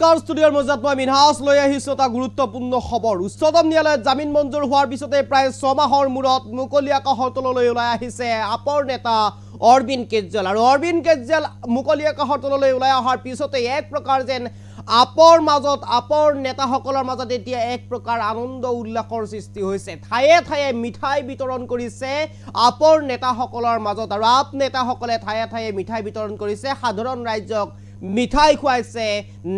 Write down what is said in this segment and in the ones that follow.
কাৰ ষ্টুডিঅ'ৰ মজাত মই মিনহাস লৈ আহিছো এটা গুৰুত্বপূৰ্ণ খবৰ। উচ্চতম ন্যায়ালয়ত জামিন মঞ্জুৰ হোৱাৰ পিছতে প্ৰায় 6 মাহৰ মূৰত মুকলি আকাশৰ তললৈ ওলাই আহিছে আপৰ নেতা অৰবিন্দ কেজৰিৱাল। আৰু অৰবিন্দ কেজৰিৱাল মুকলি আকাশৰ তললৈ ওলাই অহাৰ পিছতে এক প্ৰকাৰ যেন আপৰ মাজত আপৰ নেতাসকলৰ মাজত এতিয়া এক প্ৰকাৰ আনন্দ উল্লাসৰ সৃষ্টি হৈছে। ঠায়ে ঠায়ে মিঠাই বিতৰণ কৰিছে আপৰ নেতাসকলৰ মাজত, আৰু আপ নেতাসকলে ঠায়ে ঠায়ে মিঠাই বিতৰণ কৰিছে, সাধাৰণ ৰাইজক মিঠাই খুৱাইছে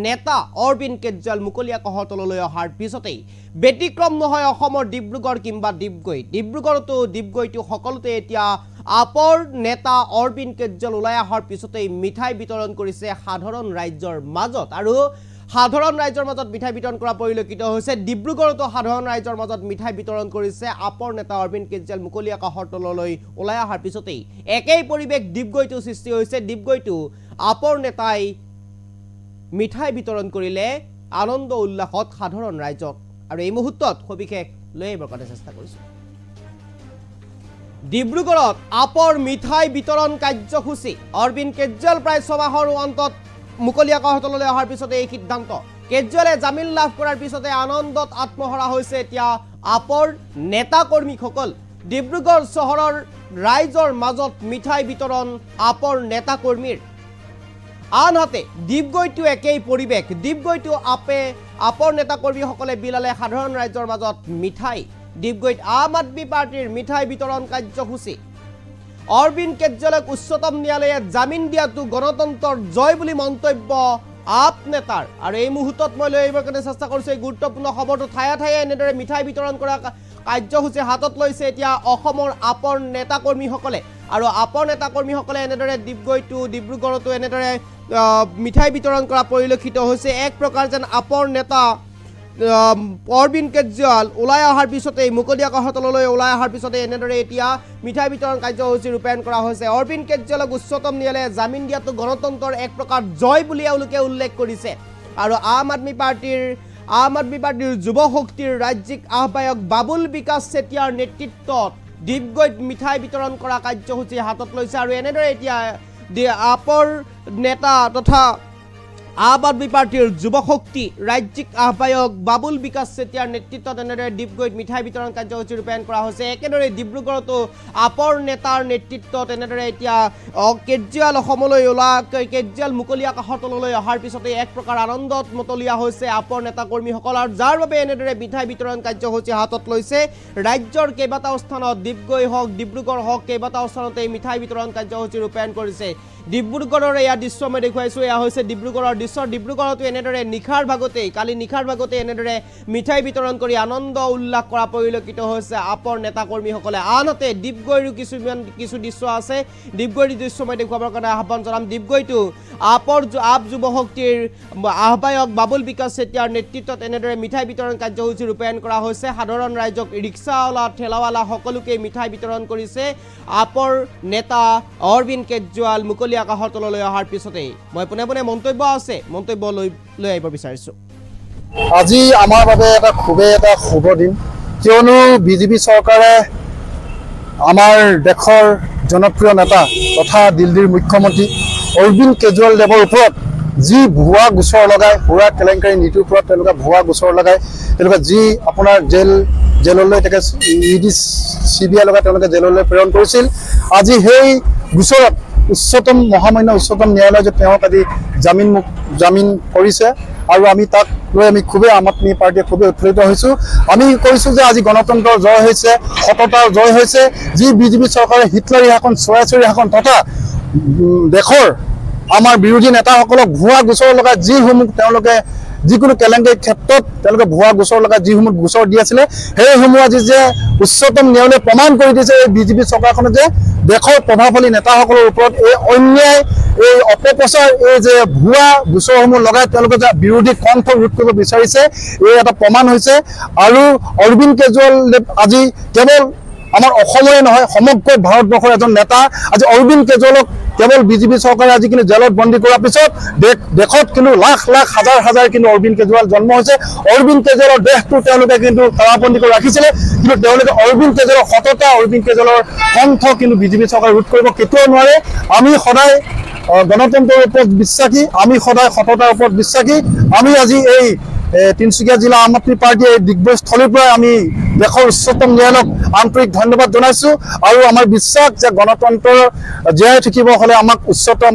নেতা অৰবিন্দ কেজৰিৱাল মুকলি আকাশৰ তললৈ অহাৰ পিছতেই। ব্যতিক্ৰম নহয় অসমৰ ডিব্ৰুগড় কিংবা ডিব্ৰুগড়তো সকলোতে এতিয়া আপৰ নেতা অৰবিন্দ কেজৰিৱাল ওলাই অহাৰ পিছতেই মিঠাই বিতৰণ কৰিছে সাধাৰণ ৰাইজৰ মাজত। আৰু সাধাৰণ ৰাইজৰ মাজত মিঠাই বিতৰণ কৰা পৰিলক্ষিত হৈছে। ডিব্ৰুগড়তো সাধাৰণ ৰাইজৰ মাজত মিঠাই বিতৰণ কৰিছে আপৰ নেতা অৰবিন্দ কেজৰিৱাল মুকলি আকাশৰ তললৈ ওলাই অহাৰ পিছতেই। একেই পৰিৱেশ ডিব্ৰুগড়তো সৃষ্টি হৈছে। ডিব্ৰুগড়তো আপৰ নেতাই মিঠাই বিতৰণ কৰিলে আনন্দ উল্লাসত সাধাৰণ ৰাইজক। আৰু এই মুহূৰ্তত সবিশেষ লৈ আহিবৰ কাৰণে চেষ্টা কৰিছোঁ। ডিব্ৰুগড়ত আপৰ মিঠাই বিতৰণ কাৰ্যসূচী। অৰবিন্দ কেজৰিৱাল প্ৰায় 6 মাহৰ অন্তত মুকলি আকাশৰ তললৈ অহাৰ পিছতে এই সিদ্ধান্ত। কেজৰিৱালে জামিন লাভ কৰাৰ পিছতে আনন্দত আত্মহাৰা হৈছে এতিয়া আপৰ নেতা কৰ্মীসকল। ডিব্ৰুগড় চহৰৰ ৰাইজৰ মাজত মিঠাই বিতৰণ আপৰ নেতা কৰ্মীৰ। আনহাতে ডিব্ৰুগড়তো একেই পৰিৱেশ। ডিব্ৰুগড়তো আপৰ নেতা কৰ্মীসকলে বিলালে সাধাৰণ ৰাইজৰ মাজত মিঠাই। ডিব্ৰুগড়ত আম আদমি পাৰ্টিৰ মিঠাই বিতৰণ কাৰ্যসূচী। অৰবিন্দ কেজৰিৱালক উচ্চতম ন্যায়ালয়ে জামিন দিয়াটো গণতন্ত্ৰৰ জয় বুলি মন্তব্য আপ নেতাৰ। আৰু এই মুহূৰ্তত মই লৈ আহিবৰ কাৰণে চেষ্টা কৰিছোঁ এই গুৰুত্বপূৰ্ণ খবৰটো। ঠায়ে ঠায়ে এনেদৰে মিঠাই বিতৰণ কৰা কাৰ্যসূচী হাতত লৈছে এতিয়া অসমৰ আপৰ নেতা কৰ্মীসকলে। আৰু আপৰ নেতা কৰ্মীসকলে এনেদৰে ডিব্ৰুগড়তো এনেদৰে মিঠাই বিতৰণ কৰা পৰিলক্ষিত হৈছে। এক প্ৰকাৰ যেন আপৰ নেতা অৰবিন্দ কেজৰিৱাল ওলাই অহাৰ পিছতেই মুকলি আকাশৰ তললৈ ওলাই অহাৰ পিছতে এনেদৰে এতিয়া মিঠাই বিতৰণ কাৰ্যসূচী ৰূপায়ণ কৰা হৈছে। অৰবিন্দ কেজৰিৱালক উচ্চতম ন্যায়ালয়ে জামিন দিয়াটো গণতন্ত্ৰৰ এক প্ৰকাৰ জয় বুলি এওঁলোকে উল্লেখ কৰিছে। আৰু আম আদমি পাৰ্টিৰ যুৱ শক্তিৰ ৰাজ্যিক আহ্বায়ক বাবুল বিকাশ চেতিয়াৰ নেতৃত্বত ডিব্ৰুগড়ত মিঠাই বিতৰণ কৰা কাৰ্যসূচী হাতত লৈছে। আৰু এনেদৰে এতিয়া আপৰ নেতা তথা আম আদমি পাৰ্টিৰ যুৱ শক্তি ৰাজ্যিক আহ্বায়ক বাবুল বিকাশ চেতিয়াৰ নেতৃত্বত এনেদৰে ডিব্ৰুগড়ত মিঠাই বিতৰণ কাৰ্যসূচী ৰূপায়ণ কৰা হৈছে। একেদৰে ডিব্ৰুগড়তো আপৰ নেতাৰ নেতৃত্বত এনেদৰে এতিয়া কেজৰিৱাল অসমলৈ কেজৰিৱাল মুকলি আকাশৰ তললৈ অহাৰ পিছতে এক প্ৰকাৰ আনন্দত মতলীয়া হৈছে আপৰ নেতা কৰ্মীসকল। আৰু যাৰ বাবে এনেদৰে মিঠাই বিতৰণ কাৰ্যসূচী হাতত লৈছে ৰাজ্যৰ কেইবাটাও স্থানত, ডিব্ৰুগড় হওক কেইবাটাও স্থানতে এই মিঠাই বিতৰণ কাৰ্যসূচী ৰূপায়ণ কৰিছে। ডিব্ৰুগড়ৰ এয়া দৃশ্য মই দেখুৱাইছোঁ। এয়া হৈছে ডিব্ৰুগড়ৰ দৃশ্য। ডিব্ৰুগড়তো এনেদৰে কালি নিশাৰ ভাগতে এনেদৰে মিঠাই বিতৰণ কৰি আনন্দ উল্লাস কৰা পৰিলক্ষিত হৈছে আপৰ নেতা কৰ্মীসকলে। আনহাতে ডিব্ৰুগড়ৰো কিছু দৃশ্য আছে। ডিব্ৰুগড়ৰ দৃশ্য মই দেখুৱাবৰ কাৰণে আহ্বান জনাম। ডিব্ৰুগড়তো আপ যুৱ শক্তিৰ আহ্বায়ক বাবুল বিকাশ চেতিয়াৰ নেতৃত্বত এনেদৰে মিঠাই বিতৰণ কাৰ্যসূচী ৰূপায়ণ কৰা হৈছে। সাধাৰণ ৰাইজক ৰিক্সাৱালা ঠেলাৱালা সকলোকে মিঠাই বিতৰণ কৰিছে আপৰ নেতা অৰবিন্দ কেজৰিৱাল মুকলি আকাশৰ তললৈ অহাৰ পিছতেই। মই পোনে মন্তব্য লৈ আহিব বিচাৰিছোঁ। আজি আমাৰ বাবে খুবেই এটা শুভ দিন, কিয়নো বিজেপি চৰকাৰে আমাৰ দেশৰ জনপ্ৰিয় নেতা তথা দিল্লীৰ মুখ্যমন্ত্ৰী অৰবিন্দ কেজৰিৱাল দেৱৰ ওপৰত যি ভুৱা গোচৰ লগায়, সুৰা কেলেংকাৰী নীতিৰ ওপৰত তেওঁলোকে ভুৱা গোচৰ লগায়, তেওঁলোকে যি আপোনাৰ জেললৈ CBI লগাই তেওঁলোকে জেললৈ প্ৰেৰণ কৰিছিল। আজি সেই গোচৰত মহামান্য উচ্চতম ন্যায়ালয়ে যে তেওঁক আজি জামিন কৰিছে, আৰু আমি তাক লৈ খুবেই আম আদমি পাৰ্টীয়ে খুবেই উৎফুল্লিত হৈছোঁ। আমি কৈছোঁ যে আজি গণতন্ত্ৰৰ জয় হৈছে, সততাৰ জয় হৈছে। যি বিজেপি চৰকাৰে হিটলাৰী শাসন, স্বৈৰাচাৰী শাসন তথা দেশৰ আমাৰ বিৰোধী নেতাসকলক ভুৱা গোচৰ লগাই যিসমূহ তেওঁলোকে যিকোনো কেলেংকাৰীৰ ক্ষেত্ৰত তেওঁলোকে ভুৱা গোচৰ লগাই যিসমূহ গোচৰ দি আছিলে, সেইসমূহ আজি যে উচ্চতম ন্যায়ালয়ে প্ৰমাণ কৰি দিছে এই বিজেপি চৰকাৰখনে যে দেশৰ প্ৰভাৱশালী নেতাসকলৰ ওপৰত এই অন্যায়, এই অপপ্ৰচাৰ, এই যে ভুৱা গোচৰসমূহ লগাই তেওঁলোকে যে বিৰোধী কণ্ঠ ৰোধ কৰিব বিচাৰিছে, এই এটা প্ৰমাণ হৈছে। আৰু অৰবিন্দ কেজৰিৱাল আজি কেৱল আমাৰ অসমৰে নহয়, সমগ্ৰ ভাৰতবৰ্ষৰ এজন নেতা। আজি অৰবিন্দ কেজৰিৱালক কেৱল বিজেপি চৰকাৰে আজি কিন্তু জেলত বন্দী কৰাৰ পিছত দেশত কিন্তু লাখ হাজাৰ কিন্তু অৰবিন্দ কেজৰিৱাল জন্ম হৈছে। অৰবিন্দ কেজৰিৱালৰ দেশটো তেওঁলোকে কিন্তু কাৰাবন্দী কৰি ৰাখিছিলে, কিন্তু তেওঁলোকে অৰবিন্দ কেজৰিৱালৰ সততা, অৰবিন্দ কেজৰিৱালৰ কণ্ঠ কিন্তু বিজেপি চৰকাৰে ৰোধ কৰিব কেতিয়াও নোৱাৰে। আমি সদায় গণতন্ত্ৰৰ ওপৰত বিশ্বাসী, আমি সদায় সততাৰ ওপৰত বিশ্বাসী। আমি আজি এই তিনিচুকীয়া জিলা আম আদমি পাৰ্টীয়ে দিগ্বৈস্থলীৰ পৰা আমি দেশৰ উচ্চতম ন্যায়ালয়ক আন্তৰিক ধন্যবাদ জনাইছোঁ আৰু আমাৰ বিশ্বাস যে গণতন্ত্ৰ জীয়াই থাকিব হ'লে আমাক উচ্চতম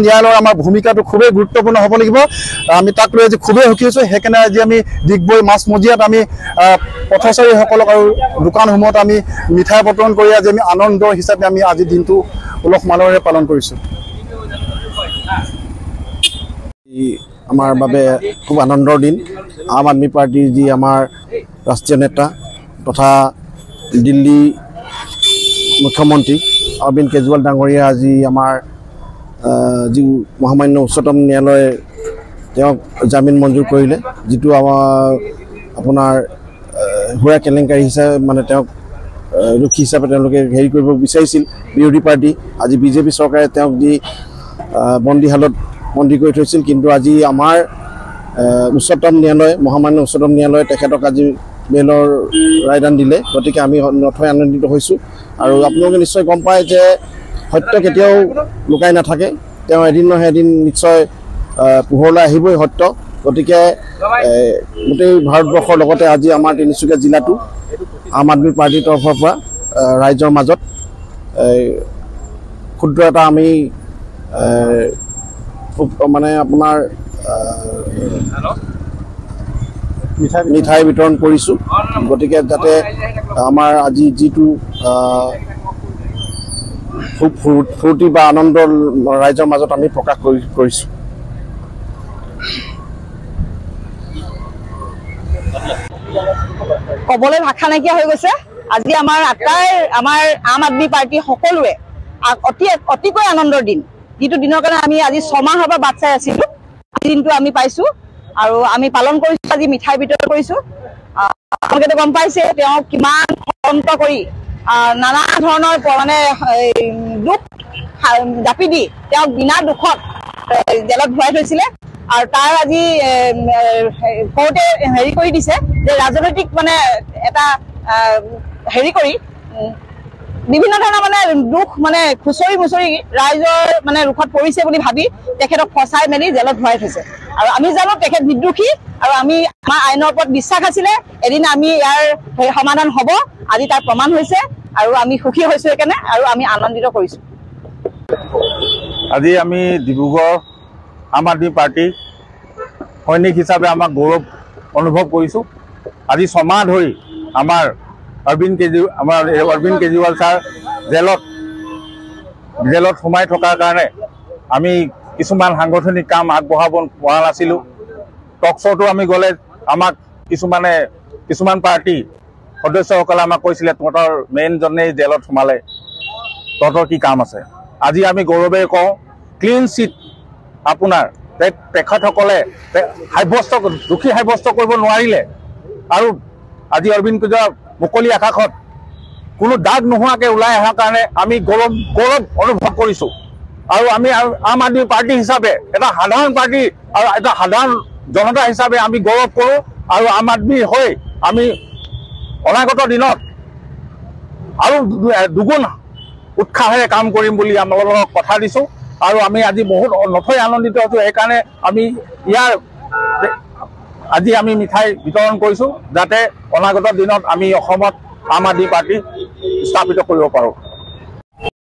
ন্যায়ালয়ৰ আমাৰ ভূমিকাটো খুবেই গুৰুত্বপূৰ্ণ হ'ব লাগিব। আমি তাক লৈ আজি খুবেই সুখী হৈছোঁ। সেইকাৰণে আজি আমি ডিগবৈ মাছমজিয়াত আমি পথচাৰীসকলক আৰু দোকানসমূহত আমি মিঠাই বিতৰণ কৰি আজি আমি আনন্দ হিচাপে আমি আজি দিনটো উলহ মালহেৰে পালন কৰিছোঁ। আমাৰ বাবে খুব আনন্দৰ দিন। আম আদমি পাৰ্টিৰ যি আমাৰ ৰাষ্ট্ৰীয় নেতা তথা দিল্লী মুখ্যমন্ত্ৰী অৰবিন্দ কেজৰিৱাল ডাঙৰীয়া আজি আমাৰ যি মহামান্য উচ্চতম ন্যায়ালয়ে তেওঁক জামিন মঞ্জুৰ কৰিলে, যিটো আপোনাৰ হুৰা কেলেংকাৰী হিচাপে মানে তেওঁক দোষী হিচাপে তেওঁলোকে হেৰি কৰিব বিচাৰিছিল বিৰোধী পাৰ্টি। আজি বিজেপি চৰকাৰে তেওঁক যি বন্দীশালত বন্দী কৰি থৈছিল, কিন্তু আজি আমাৰ উচ্চতম ন্যায়ালয় মহামান্য উচ্চতম ন্যায়ালয়ে তেখেতক আজি বেলৰ ৰায়দান দিলে। গতিকে আমি নথৈ আনন্দিত হৈছোঁ। আৰু আপোনালোকে নিশ্চয় গম পায় যে সত্য কেতিয়াও লুকাই নাথাকে, তেওঁ এদিন নহয় এদিন নিশ্চয় পোহৰলৈ আহিবই সত্য। গতিকে গোটেই ভাৰতবৰ্ষৰ লগতে আজি আমাৰ তিনিচুকীয়া জিলাটো আম আদমি পাৰ্টিৰ তৰফৰ পৰা ৰাইজৰ মাজত ক্ষুদ্ৰ এটা আমি মানে আপোনাৰ মিঠাই বিতৰণ কৰিছোঁ। গতিকে যাতে আমাৰ আজি যিটো খুব ফূৰ্তি বা আনন্দ ৰাইজৰ মাজত আমি প্ৰকাশ কৰিছোঁ। ক'বলৈ ভাষা নাইকিয়া হৈ গৈছে। আজি আমাৰ আম আদমি পাৰ্টি সকলোৱে অতিকৈ আনন্দৰ দিন, যিটো দিনৰ কাৰণে আমি আজি 6 মাহৰ পৰা বাট চাই আছিলোঁ। আজি দিনটো আমি পাইছোঁ আৰু আমি পালন কৰিছোঁ। আজি মিঠাই বিতৰণ কৰিছোঁ। আপোনালোকেতো গম পাইছে তেওঁ কিমান ষড়যন্ত্ৰ কৰি নানা ধৰণৰ মানে দুখ জাপি দি তেওঁক বিনা দুখত জেলত ভৰাই থৈছিলে। আৰু তাৰ আজি কোৰ্টে হেৰি কৰি দিছে যে ৰাজনৈতিক মানে এটা হেৰি কৰি বিভিন্ন ধৰণৰ মানে দুখ মানে খুচৰি মুচৰি ৰাইজৰ মানে ৰোষত পৰিছে বুলি ভাবি তেখেতক ফচাই মেলি জেলত ভৰাই থৈছে। আৰু আমি জানো তেখেত নিৰ্দোষী আৰু আমাৰ আইনৰ ওপৰত বিশ্বাস আছিলে এদিন আমি ইয়াৰ সমাধান হ'ব। আজি তাৰ প্ৰমাণ হৈছে আৰু আমি সুখী হৈছোঁ সেইকাৰণে, আৰু আমি আনন্দিত কৰিছোঁ। আজি আমি ডিব্ৰুগড় আম আদমি পাৰ্টি সৈনিক হিচাপে আমাক গৌৰৱ অনুভৱ কৰিছোঁ। আজি 6 মাহ ধৰি আমাৰ অৰবিন্দ কেজৰিৱাল ছাৰ জেলত সোমাই থকাৰ কাৰণে আমি কিছুমান সাংগঠনিক কাম আগবঢ়াব পৰা নাছিলোঁ। টক শ্ব'টো আমি গ'লে আমাক কিছুমান পাৰ্টি সদস্যসকলে আমাক কৈছিলে তহঁতৰ মেইনজনেই জেলত সোমালে, তহঁতৰ কি কাম আছে। আজি আমি গৌৰৱেৰে কওঁ ক্লিন চিট আপোনাৰ তেখেতসকলে দোষী সাব্যস্ত কৰিব নোৱাৰিলে। আৰু আজি অৰবিন্দ কেজৰিৱাল মুকলি আকাশত কোনো দাগ নোহোৱাকৈ ওলাই অহাৰ কাৰণে আমি গৌৰৱ অনুভৱ কৰিছোঁ। আৰু আমি আম আদমি পাৰ্টি হিচাপে এটা সাধাৰণ পাৰ্টি আৰু এটা সাধাৰণ জনতা হিচাপে আমি গৌৰৱ কৰোঁ। আৰু আম আদমি হৈ আমি অনাগত দিনত আৰু দুগুণ উৎসাহেৰে কাম কৰিম বুলি আপোনালোকক কথা দিছোঁ। আৰু আমি আজি বহুত নথৈ আনন্দিত হৈছোঁ। সেইকাৰণে আজি আমি মিঠাই বিতৰণ কৰিছোঁ যাতে অনাগত দিনত আমি অসমত আম আদমি পাৰ্টি স্থাপিত কৰিব পাৰোঁ।